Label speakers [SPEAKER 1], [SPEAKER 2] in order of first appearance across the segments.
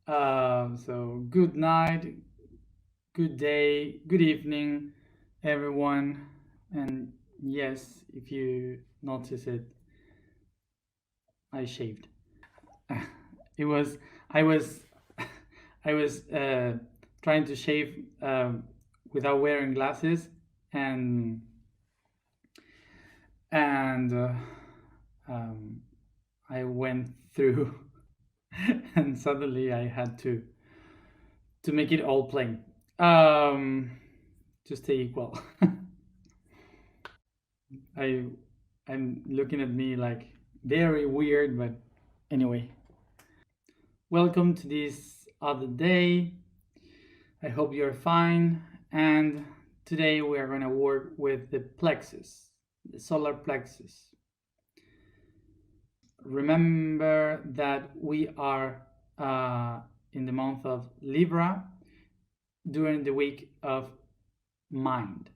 [SPEAKER 1] So good night, good day, good evening, everyone. And yes, if you notice it, I shaved. It was I was I was trying to shave without wearing glasses, and and um, I went through, and suddenly I had to make it all plain. Um, to stay equal. I I'm looking at me like very weird, but anyway. Welcome to this other day. I hope you're fine. And today we are going to work with the plexus, the solar plexus. Remember that we are in the month of Libra during the week of mind.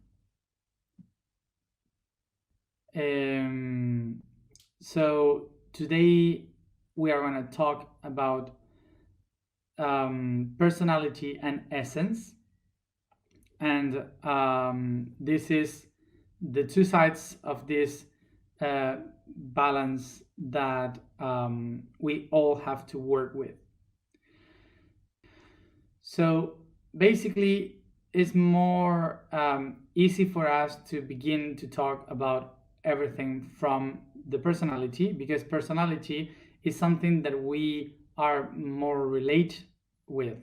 [SPEAKER 1] Um, so today we are going to talk about personality and essence, and this is the two sides of this balance that we all have to work with. So basically, it's more easy for us to begin to talk about everything from the personality, because personality is something that we are more relate with.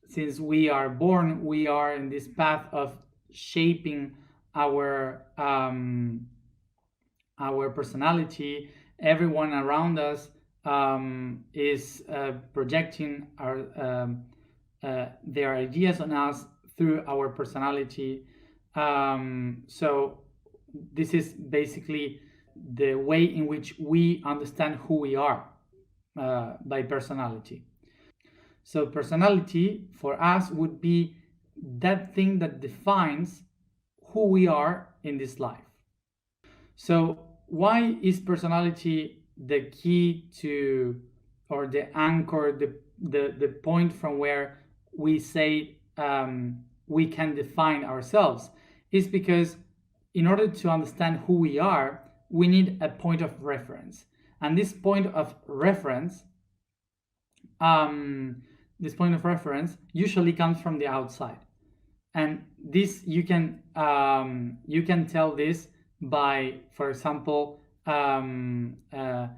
[SPEAKER 1] Since we are born, we are in this path of shaping our personality. Everyone around us is projecting their ideas on us through our personality. So this is basically the way in which we understand who we are by personality. So personality for us would be that thing that defines who we are in this life. So why is personality the key to, or the anchor, the point from where we say we can define ourselves? Is because in order to understand who we are, we need a point of reference, and um, this point of reference usually comes from the outside. And this you can tell this by, for example, how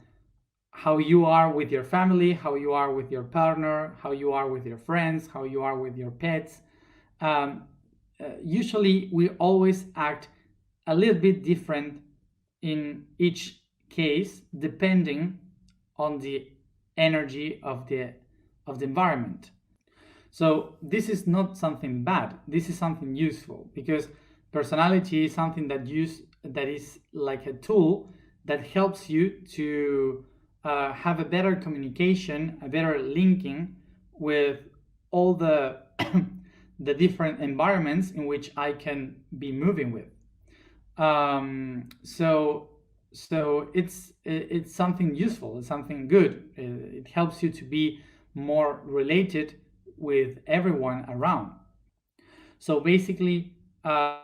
[SPEAKER 1] you are with your family, how you are with your partner, how you are with your friends, how you are with your pets. Usually we always act a little bit different in each case, depending on the energy of the environment. So this is not something bad. This is something useful, because personality is something that is like a tool that helps you to have a better communication, a better linking with all the the different environments in which I can be moving with. So it's something useful. It's something good. It helps you to be more related with everyone around. So basically, a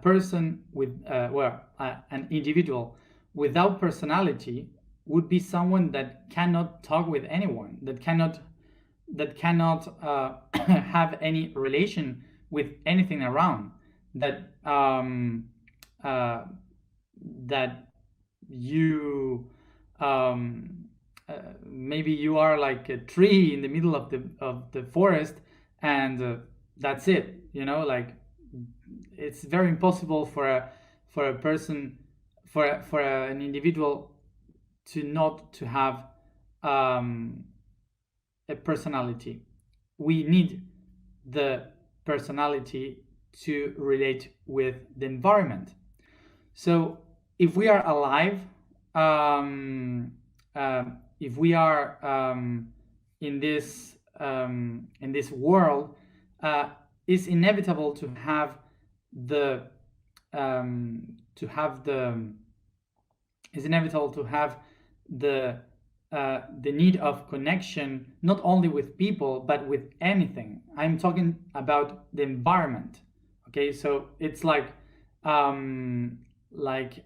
[SPEAKER 1] person with an individual without personality would be someone that cannot talk with anyone, that cannot have any relation with anything around, that uh, that you um, maybe you are like a tree in the middle of the forest, and that's it. Like, it's very impossible for a person, for an individual to not to have um, a personality. We need the personality to relate with the environment. So if we are alive, if we are in this world, it's inevitable the to have the it's inevitable to have the the need of connection, not only with people but with anything. I'm talking about the environment. Okay, so it's um, like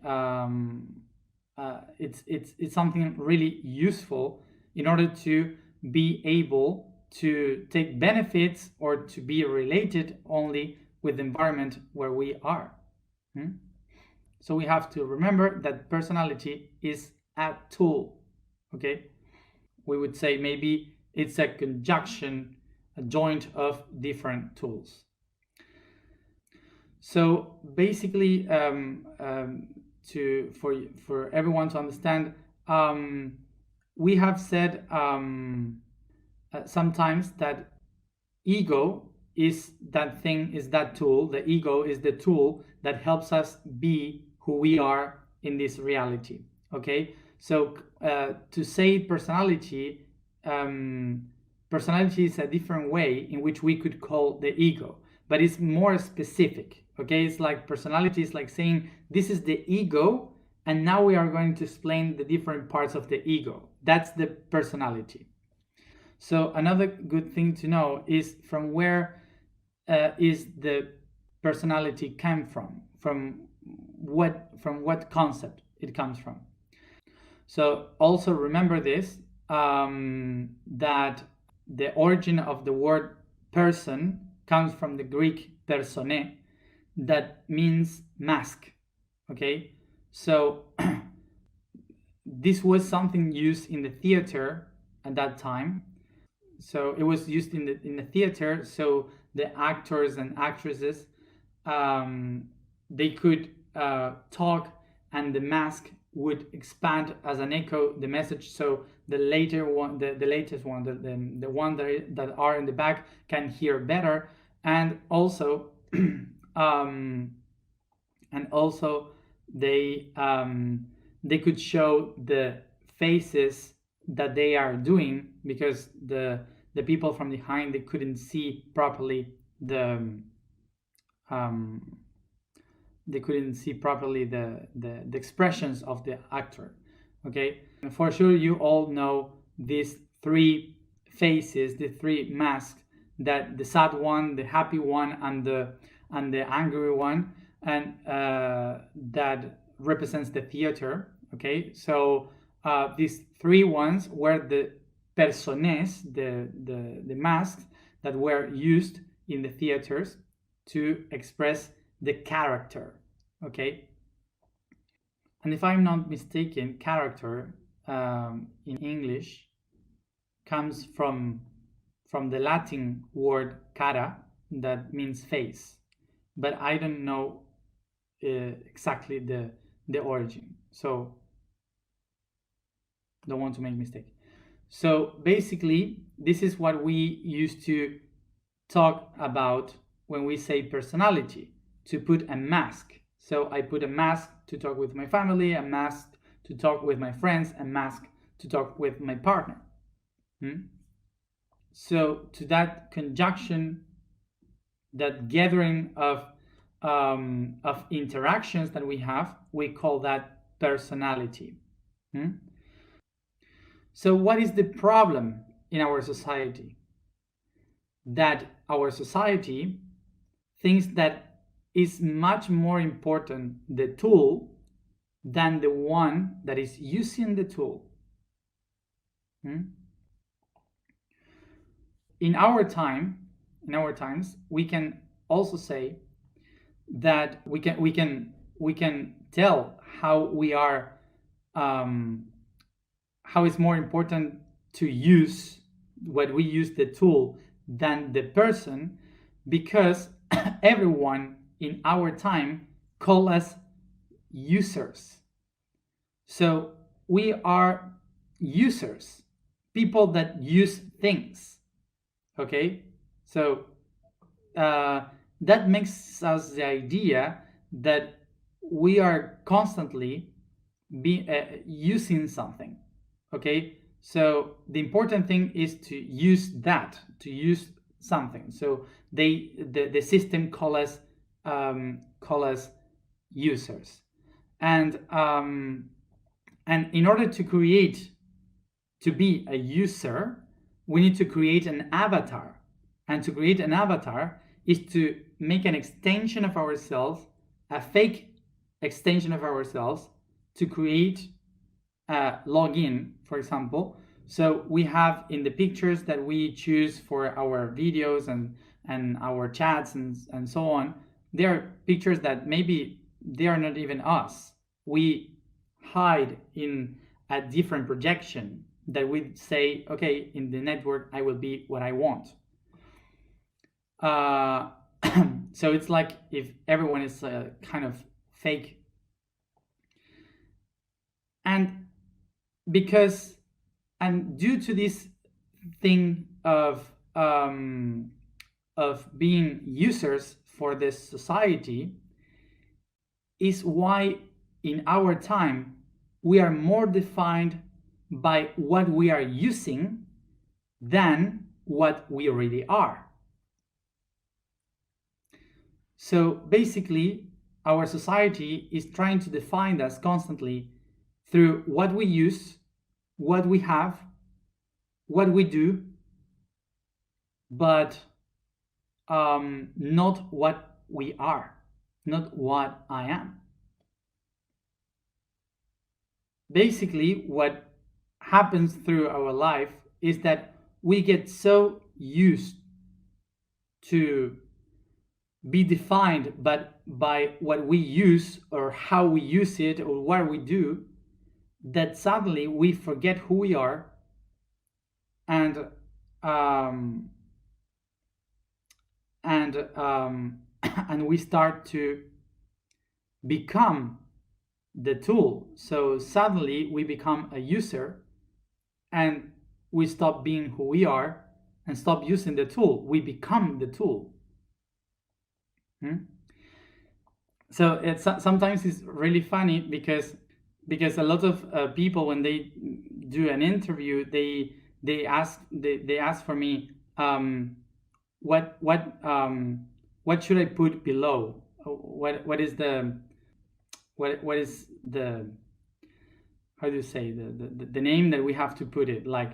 [SPEAKER 1] it's something really useful in order to be able to take benefits or to be related only with the environment where we are. So we have to remember that personality is a tool. Okay, we would say maybe it's a conjunction, a joint of different tools. So basically, for everyone to understand, we have said sometimes that ego is that thing, is that tool. The ego is the tool that helps us be who we are in this reality. Okay, so to say personality, personality is a different way in which we could call the ego, but it's more specific. Okay, it's like personality is like saying this is the ego, and now we are going to explain the different parts of the ego. That's the personality. So another good thing to know is from where is the personality come from? From what concept it comes from? So also remember this, that the origin of the word person comes from the Greek persone, that means mask. Okay, so this was something used in the theater at that time. So it was used in the theater, so the actors and actresses, they could talk, and the mask would expand as an echo the message, so the later one, the latest one, the one that are in the back can hear better. And also and also they could show the faces that they are doing, because the people from behind, they couldn't see properly um, the expressions of the actor. Okay, and for sure you all know these three faces, the three masks, that the sad one, the happy one, and the angry one, and that represents the theater. Okay, so these three ones were the persones, the masks that were used in the theaters to express the character. Okay, and if I'm not mistaken, character in English comes from the Latin word cara, that means face, but I don't know exactly the origin, so don't want to make mistake. So basically, this is what we used to talk about when we say personality, to put a mask. So I put a mask to talk with my family, a mask to talk with my friends, a mask to talk with my partner. So to that conjunction, that gathering of interactions that we have, we call that personality. So what is the problem in our society? That our society thinks that is much more important the tool than the one that is using the tool. In our times, we can also say that we can tell how we are, how it's more important to use what we use the tool than the person, because everyone in our time call us users. So we are users, people that use things. Okay, so that makes us the idea that we are constantly using something. Okay, so the important thing is to use that, to use something. So the system call us users, and in order to create to be a user, we need to create an avatar. And to create an avatar is to make an extension of ourselves, a fake extension of ourselves, to create a login, for example. So we have in the pictures that we choose for our videos and our chats and so on, there are pictures that maybe they are not even us. We hide in a different projection that we say, okay, in the network, I will be what I want. So it's like if everyone is kind of fake. And because, and due to this thing of being users for this society, is why in our time we are more defined by what we are using than what we really are. So basically, our society is trying to define us constantly through what we use, what we have, what we do, but not what we are, not what I am. Basically, what happens through our life is that we get so used to be defined but by what we use or how we use it or what we do, that suddenly we forget who we are, and and we start to become the tool. So suddenly we become a user and we stop being who we are and stop using the tool. We become the tool. So it's sometimes it's really funny because a lot of people, when they do an interview, they ask for me, what should I put below? What is the how do you say the name that we have to put it, like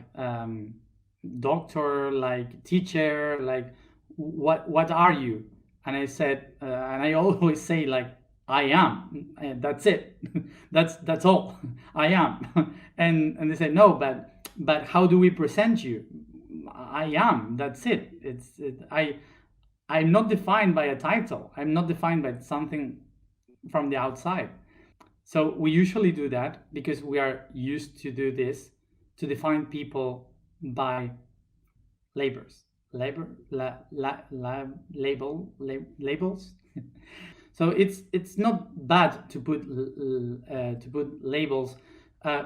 [SPEAKER 1] doctor, like teacher, like what are you? And I said, and I always say, like, I am, and that's it. that's all. I am. And they say, no, but how do we present you? I am. That's it. I'm not defined by a title. I'm not defined by something from the outside. So we usually do that because we are used to do this, to define people by labels. Labels. So it's not bad to put labels,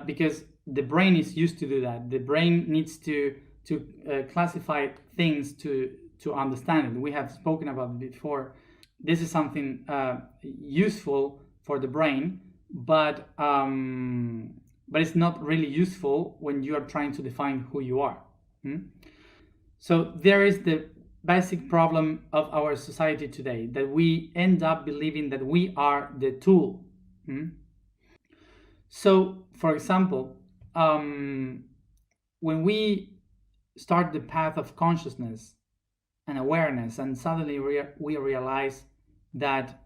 [SPEAKER 1] because the brain is used to do that. The brain needs to classify things to understand it. We have spoken about it before. This is something useful for the brain, but it's not really useful when you are trying to define who you are. So there is the basic problem of our society today, that we end up believing that we are the tool. So, for example, when we start the path of consciousness and awareness, and suddenly we realize that,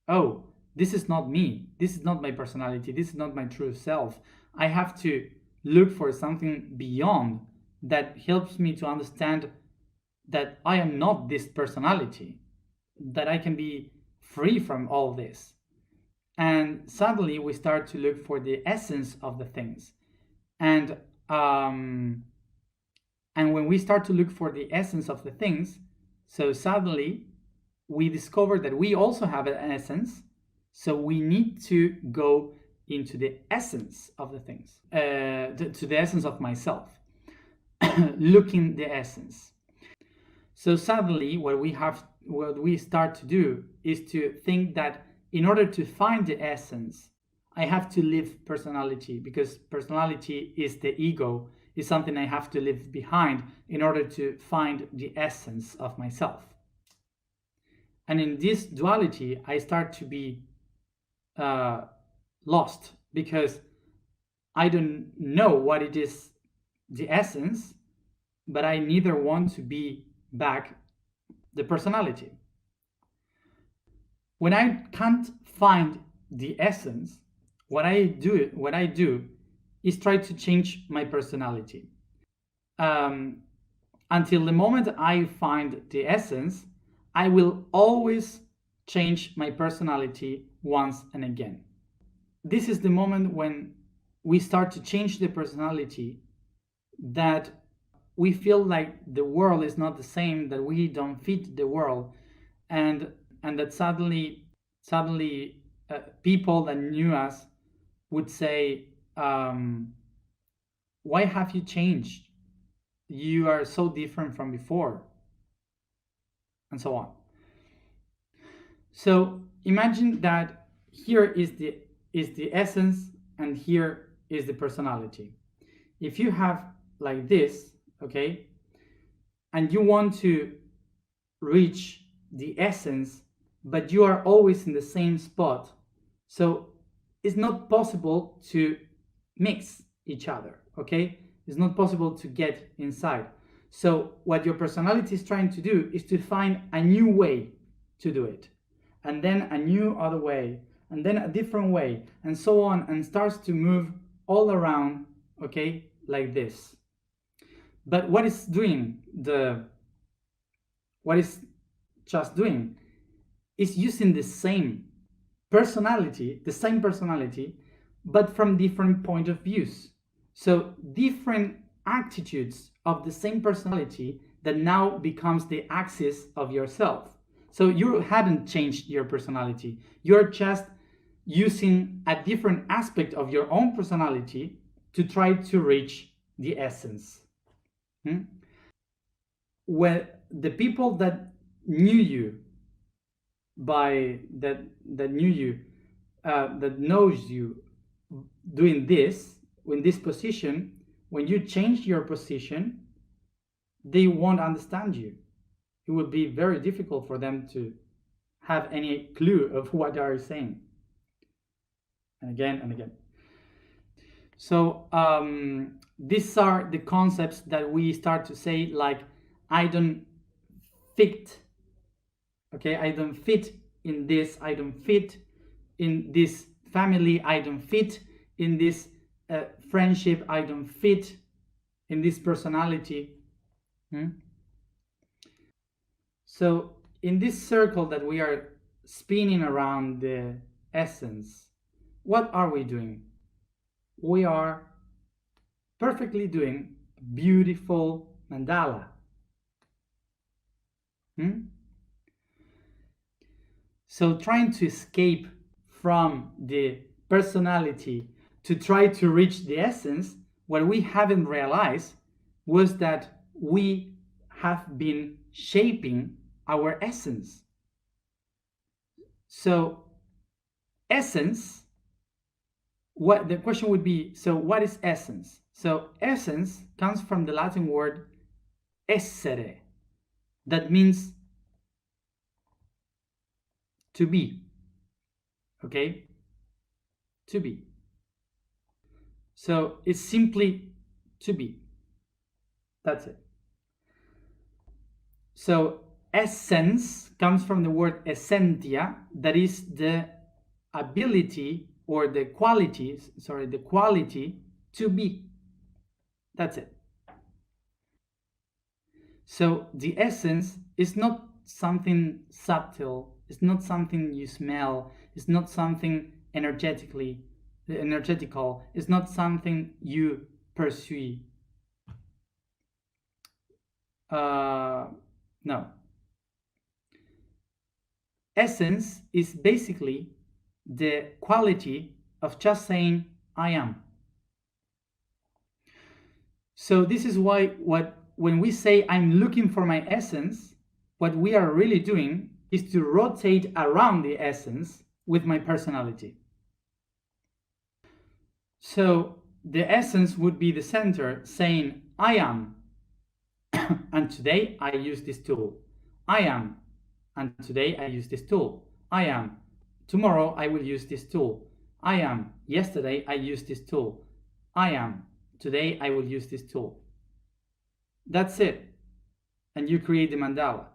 [SPEAKER 1] oh, this is not me, this is not my personality, this is not my true self. I have to look for something beyond that helps me to understand that I am not this personality, that I can be free from all this. And suddenly we start to look for the essence of the things. And when we start to look for the essence of the things, so suddenly we discover that we also have an essence. So we need to go into the essence of the things, to the essence of myself, looking the essence. So suddenly what we start to do is to think that in order to find the essence, I have to leave personality, because personality is the ego, is something I have to leave behind in order to find the essence of myself. And in this duality, I start to be lost, because I don't know what it is the essence, but I neither want to be back the personality. When I can't find the essence, what I do is try to change my personality. Um, until the moment I find the essence, I will always change my personality once and again. This is the moment when we start to change the personality, that we feel like the world is not the same, that we don't fit the world, and that suddenly people that knew us would say, why have you changed? You are so different from before, and so on. So imagine that here is the essence, and here is the personality. If you have like this, okay, and you want to reach the essence, but you are always in the same spot, so it's not possible to mix each other, okay? It's not possible to get inside. So what your personality is trying to do is to find a new way to do it, and then a new other way, and then a different way, and so on, and starts to move all around, okay, like this. But what is just doing is using the same personality, but from different point of views. So different attitudes of the same personality that now becomes the axis of yourself. So you hadn't changed your personality. You're just using a different aspect of your own personality to try to reach the essence. When the people that knew you that knows you doing this in this position, when you change your position, they won't understand you. It would be very difficult for them to have any clue of what are you saying, and again and again. So these are the concepts that we start to say, like, I don't fit, okay, I don't fit in this, I don't fit in this family, I don't fit in this friendship, I don't fit in this personality. So in this circle that we are spinning around the essence, what are we doing? We are perfectly doing beautiful mandala. So trying to escape from the personality to try to reach the essence, what we haven't realized was that we have been shaping our essence. So essence, what the question would be, so what is essence? So essence comes from the Latin word essere, that means to be, okay? To be. So it's simply to be. That's it. So essence comes from the word essentia, that is the ability or the quality to be. That's it. So the essence is not something subtle, it's not something you smell, it's not something energetical, it's not something you pursue. No. Essence is basically the quality of just saying I am. So this is why when we say I'm looking for my essence, what we are really doing is to rotate around the essence with my personality. So the essence would be the center, saying I am, and today I use this tool. I am, and today I use this tool. I am, tomorrow I will use this tool. I am, yesterday I used this tool. I am, Today I will use this tool. That's it. And you create the mandala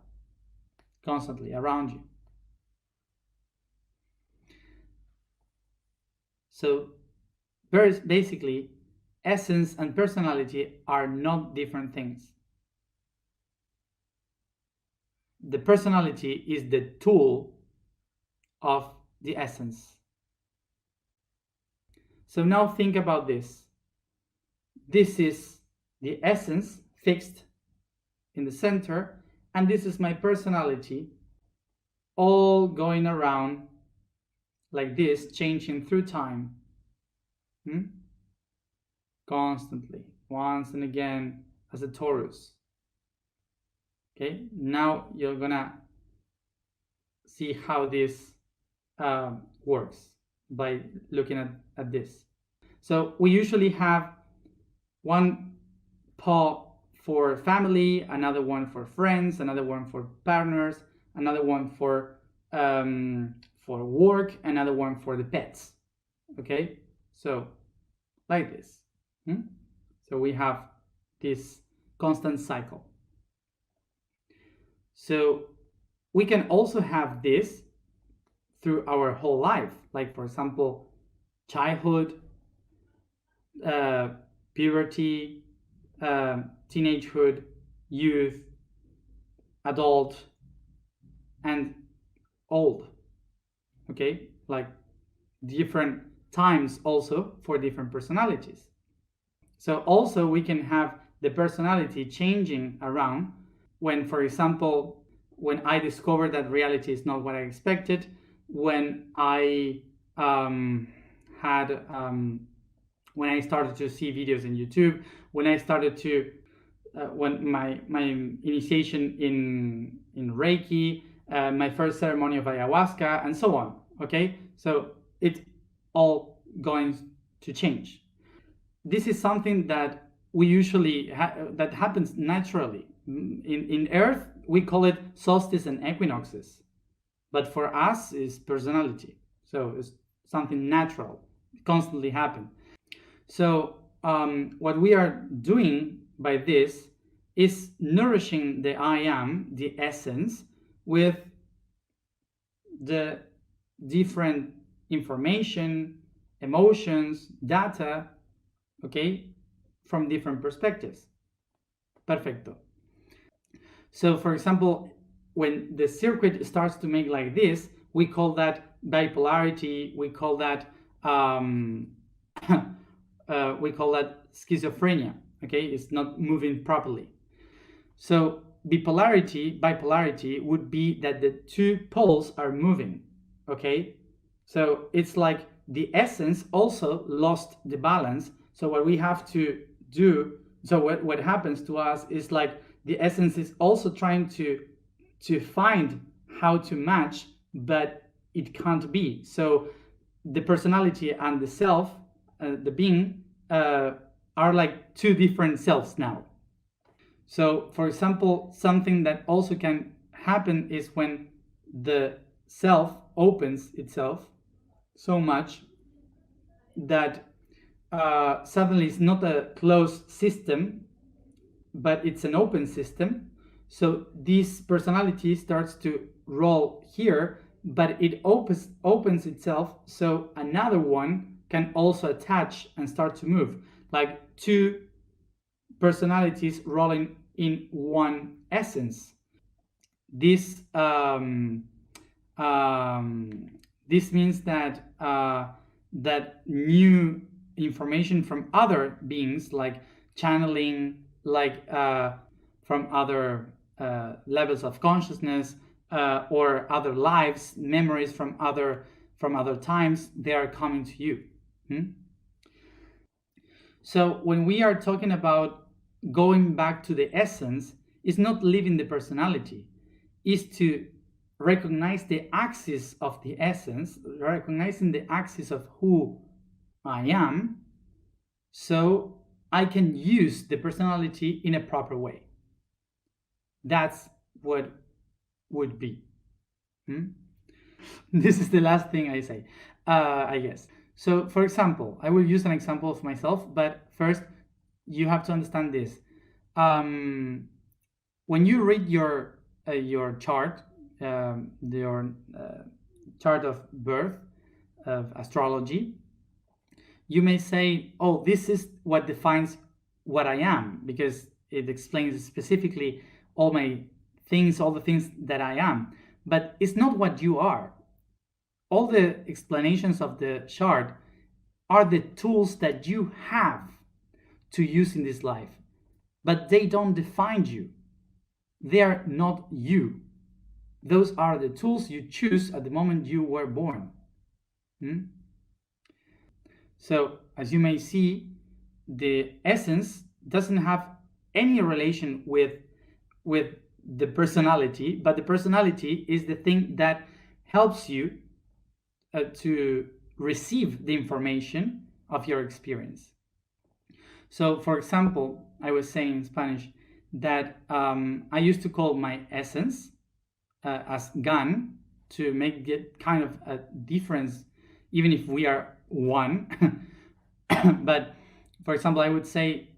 [SPEAKER 1] constantly around you. So basically, essence and personality are not different things. The personality is the tool of the essence. So now think about this. This is the essence fixed in the center, and this is my personality, all going around like this, changing through time. Constantly, once and again, as a torus. Okay, now you're gonna see how this works by looking at this. So we usually have one paw for family, another one for friends, another one for partners, another one for work, another one for the pets. Okay, so like this. So we have this constant cycle. So we can also have this through our whole life, like for example, childhood, puberty, teenagehood, youth, adult, and old. Okay, like different times also for different personalities. So also we can have the personality changing around when, for example, when I discovered that reality is not what I expected, when I when I started to see videos in YouTube, when I started to when my initiation in Reiki, my first ceremony of ayahuasca, and so on. Okay, so it's all going to change. This is something that we usually that happens naturally. In Earth, we call it solstice and equinoxes, but for us, it's personality. So it's something natural, constantly happen. So what we are doing by this is nourishing the I am, the essence, with the different information, emotions, data, okay, from different perspectives. Perfecto. So for example, when the circuit starts to make like this, we call that bipolarity, we call that schizophrenia. Okay, it's not moving properly. So bipolarity would be that the two poles are moving. Okay, so it's like the essence also lost the balance. So what we have to do, so what happens to us is like the essence is also trying to find how to match, but it can't be. So the personality and the self, the being, are like two different selves now. So for example, something that also can happen is when the self opens itself so much that suddenly it's not a closed system, but it's an open system. So this personality starts to roll here, but it opens itself, so another one can also attach and start to move, like two personalities rolling in one essence. This this means that that new information from other beings, like channeling, like from other levels of consciousness, or other lives, memories from other times, they are coming to you. So when we are talking about going back to the essence, it's not leaving the personality, is to recognize the axis of the essence, recognizing the axis of who I am, so I can use the personality in a proper way. That's what would be. This is the last thing I say, I guess. So, for example, I will use an example of myself, but first, you have to understand this. When you read your chart, your chart of birth of astrology, you may say, "Oh, this is what defines what I am," because it explains specifically all my things, all the things that I am. But it's not what you are. All the explanations of the chart are the tools that you have to use in this life, but they don't define you. They are not you. Those are the tools you choose at the moment you were born. So, as you may see, the essence doesn't have any relation with the personality, but the personality is the thing that helps you to receive the information of your experience. So, for example, I was saying in Spanish that I used to call my essence as gan to make it kind of a difference, even if we are one. But for example, I would say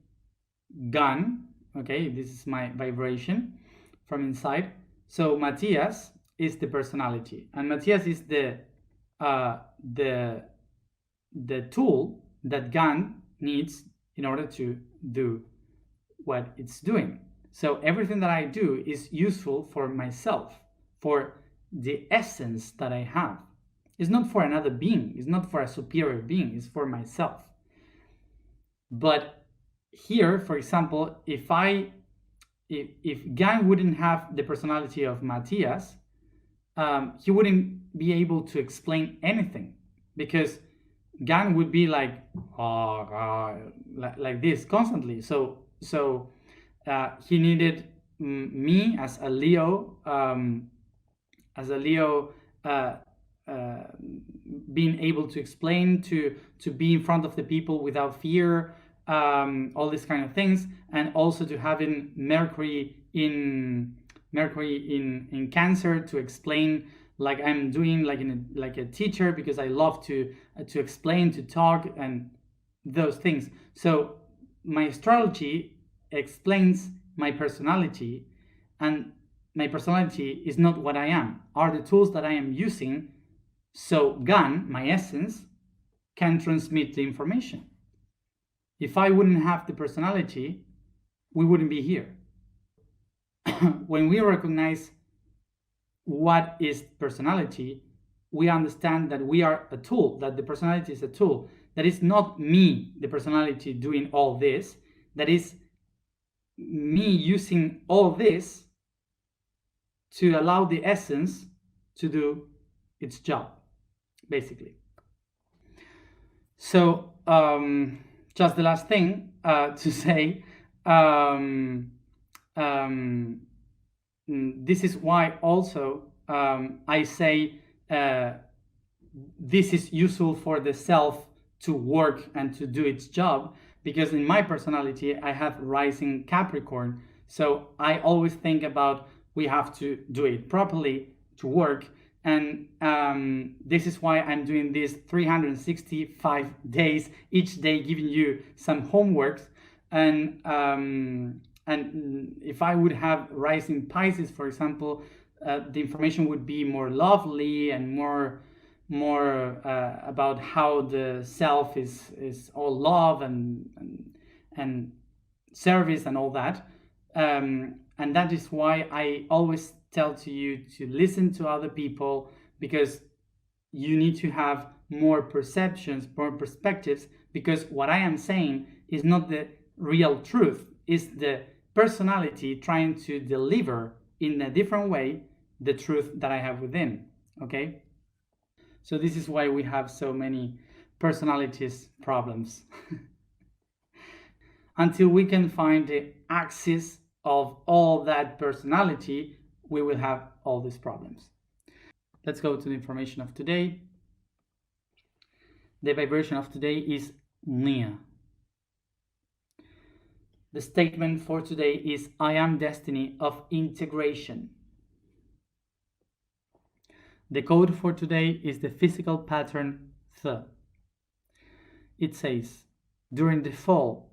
[SPEAKER 1] gan, okay, this is my vibration from inside. So Matias is the personality, and Matias is the tool that gan needs in order to do what it's doing. So everything that I do is useful for myself, for the essence that I have. It's not for another being, it's not for a superior being, it's for myself. But here, for example, if Gan wouldn't have the personality of Matias, he wouldn't be able to explain anything, because Gan would be like this constantly. So he needed me as a Leo, being able to explain, to be in front of the people without fear, all these kind of things, and also to having Mercury in Cancer to explain, like I'm doing, like a teacher, because I love to explain, to talk, and those things. So my astrology explains my personality, and my personality is not what I am, are the tools that I am using, so Gan, my essence, can transmit the information. If I wouldn't have the personality, we wouldn't be here. When we recognize what is personality, we understand that we are a tool, that the personality is a tool, that is not me, the personality, doing all this, that is me using all this to allow the essence to do its job, basically. So just the last thing to say, this is why also I say this is useful for the self to work and to do its job, because in my personality I have rising Capricorn, so I always think about we have to do it properly to work, and this is why I'm doing this 365 days, each day giving you some homeworks, and if I would have rising Pisces, for example, the information would be more lovely and more about how the self is all love and service and all that, and that is why I always tell to you to listen to other people, because you need to have more perceptions, more perspectives, because what I am saying is not the real truth, it's the personality trying to deliver in a different way the truth that I have within. Okay, so this is why we have so many personalities problems. Until we can find the axis of all that personality, we will have all these problems. Let's go to the information of today. The vibration of today is Nia. The statement for today is I am destiny of integration. The code for today is the physical pattern Th. It says, during the fall,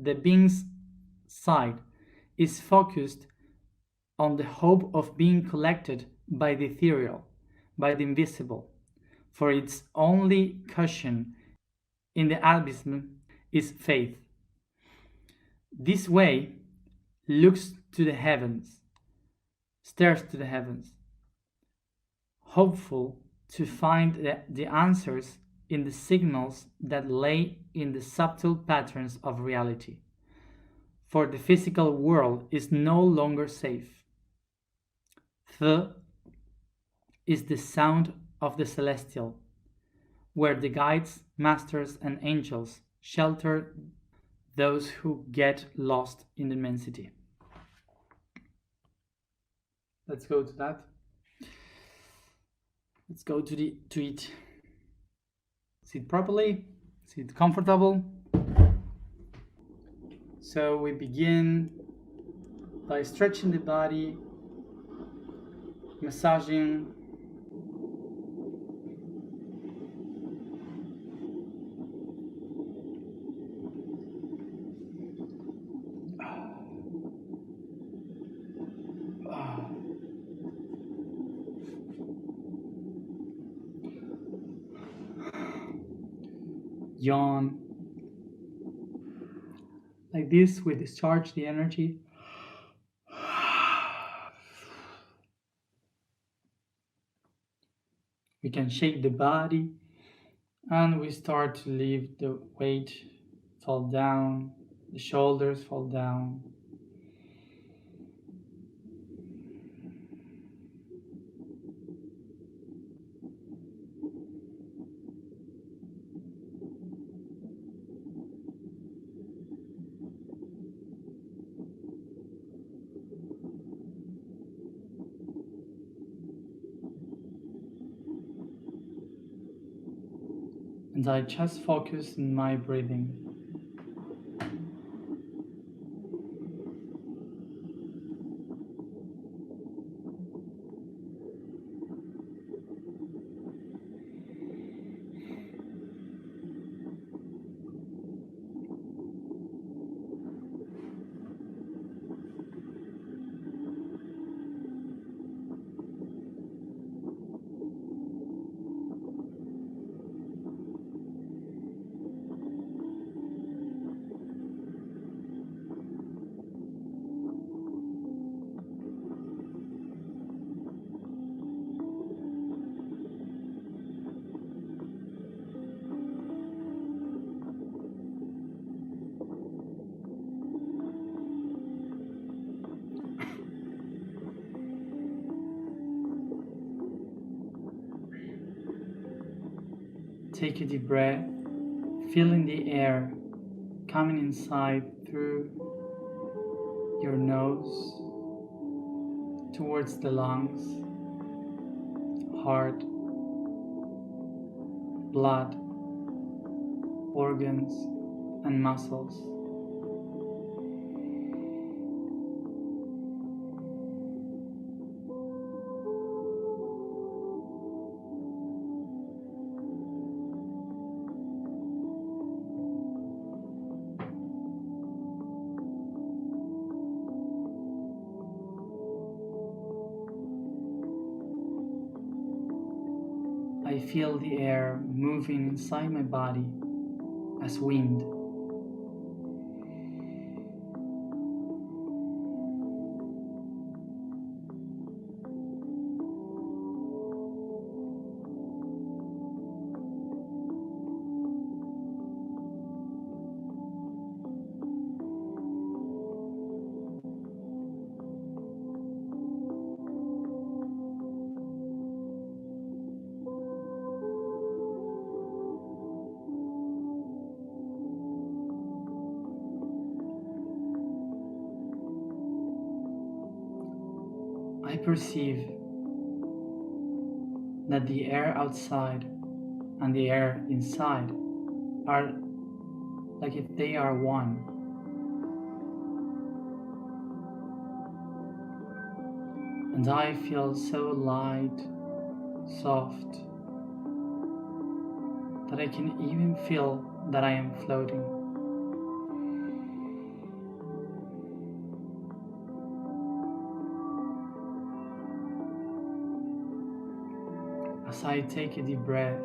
[SPEAKER 1] the being's side is focused on the hope of being collected by the ethereal, by the invisible, for its only cushion in the abysm is faith. This way looks to the heavens, stares to the heavens, hopeful to find the answers in the signals that lay in the subtle patterns of reality. For the physical world is no longer safe. Th is the sound of the celestial, where the guides, masters, and angels shelter those who get lost in immensity. Let's go to that. Let's go to it. Sit properly, sit comfortable. So we begin by stretching the body, massaging yawn. Like this, we discharge the energy. We can shake the body and we start to leave the weight fall down, the shoulders fall down. And I just focus on my breathing. Take a deep breath, feeling the air coming inside through your nose towards the lungs, heart, blood, organs, and muscles. I feel the air moving inside my body as wind. I perceive that the air outside and the air inside are like if they are one. And I feel so light, soft, that I can even feel that I am floating. As I take a deep breath,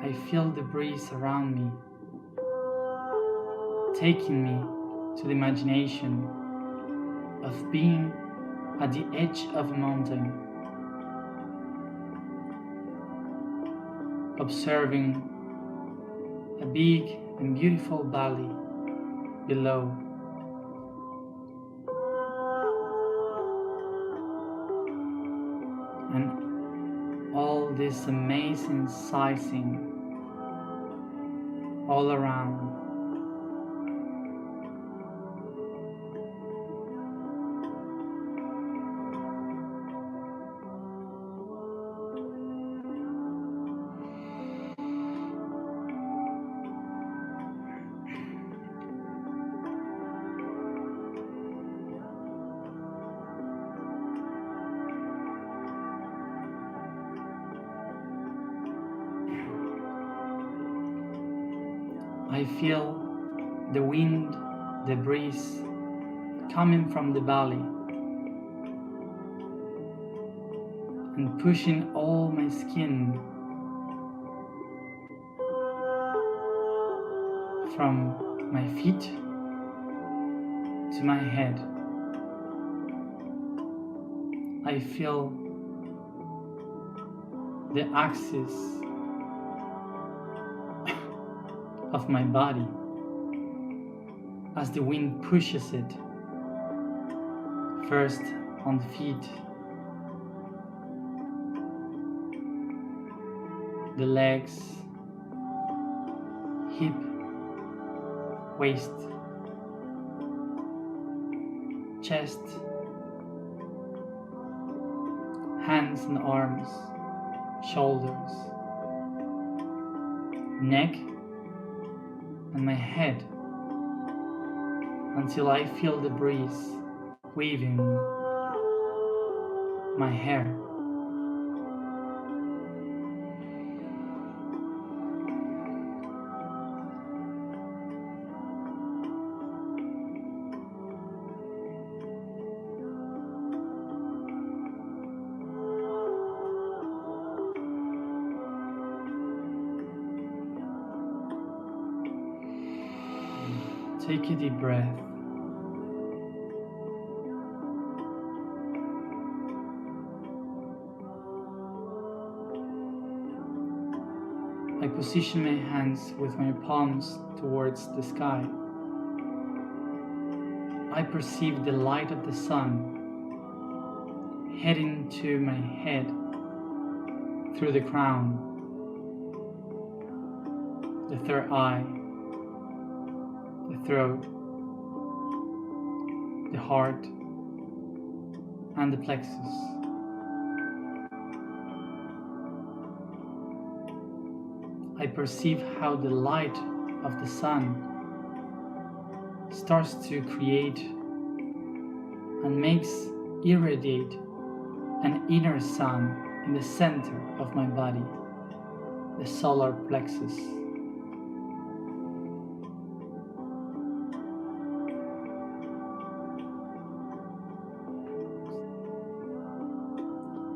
[SPEAKER 1] I feel the breeze around me, taking me to the imagination of being at the edge of a mountain, observing a big and beautiful valley below. And all this amazing sizing all around. I feel the wind, the breeze coming from the valley and pushing all my skin from my feet to my head. I feel the axis of my body as the wind pushes it, first on the feet, the legs, hip, waist, chest, hands and arms, shoulders, neck, and my head, until I feel the breeze weaving my hair. Take a deep breath. I position my hands with my palms towards the sky. I perceive the light of the sun heading to my head through the crown, the third eye, the throat, the heart, and the plexus. I perceive how the light of the sun starts to create and makes irradiate an inner sun in the center of my body, the solar plexus.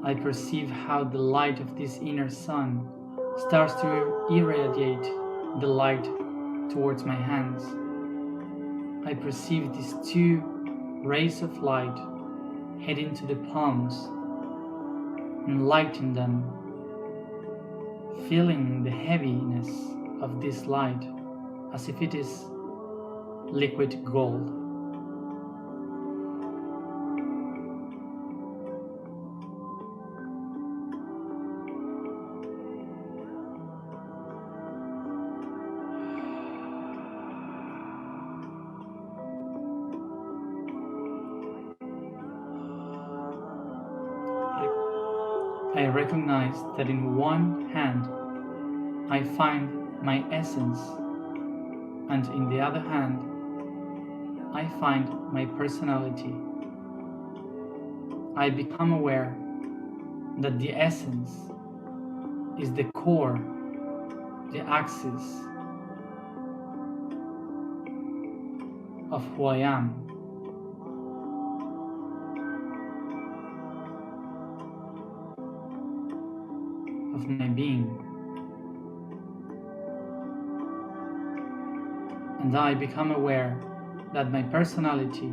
[SPEAKER 1] I perceive how the light of this inner sun starts to irradiate the light towards my hands. I perceive these two rays of light heading to the palms and lighting them, feeling the heaviness of this light as if it is liquid gold. I recognize that in one hand I find my essence, and in the other hand I find my personality. I become aware that the essence is the core, the axis of who I am. of my being. And I become aware that my personality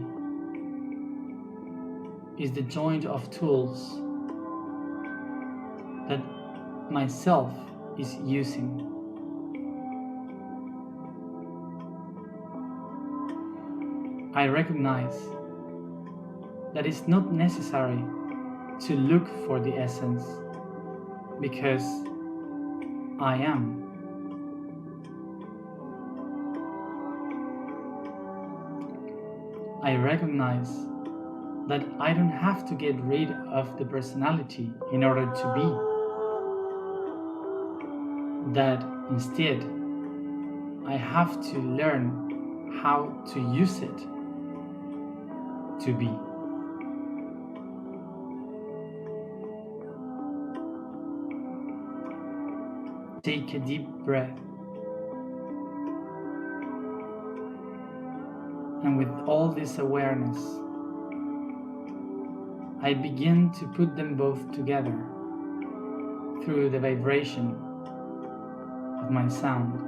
[SPEAKER 1] is the joint of tools that myself is using. I recognize that it's not necessary to look for the essence, because I am. I recognize that I don't have to get rid of the personality in order to be. That instead, I have to learn how to use it to be. Take a deep breath. And with all this awareness, I begin to put them both together through the vibration of my sound.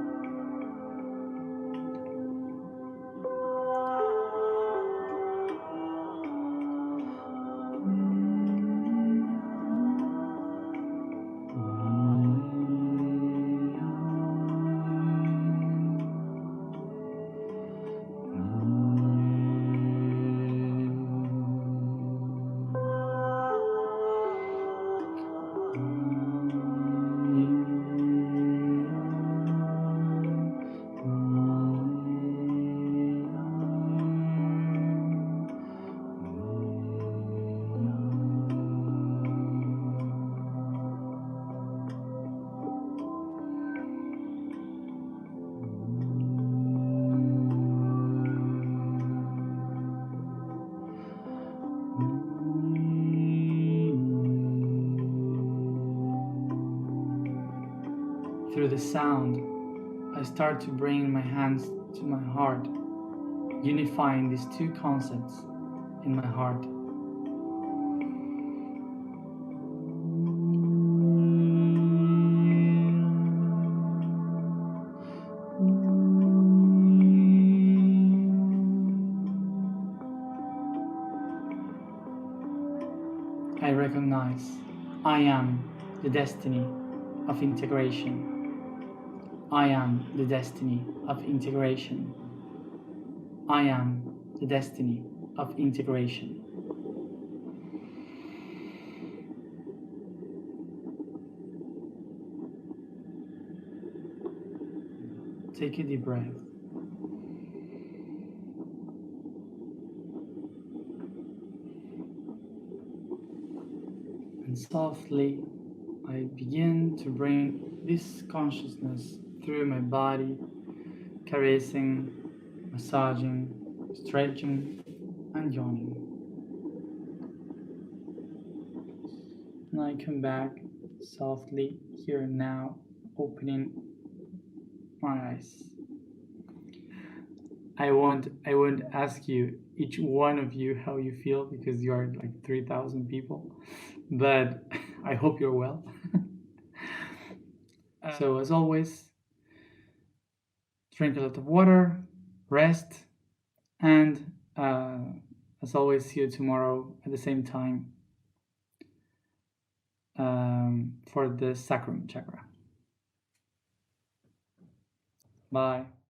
[SPEAKER 1] Through the sound, I start to bring my hands to my heart, unifying these two concepts in my heart. I recognize I am the destiny of integration. I am the destiny of integration. I am the destiny of integration. Take a deep breath. And softly, I begin to bring this consciousness through my body, caressing, massaging, stretching, and yawning. And I come back softly here and now, opening my eyes. I won't ask you, each one of you, how you feel, because you are like 3,000 people, but I hope you're well. So as always, drink a lot of water, rest, and as always, see you tomorrow at the same time for the sacrum chakra. Bye.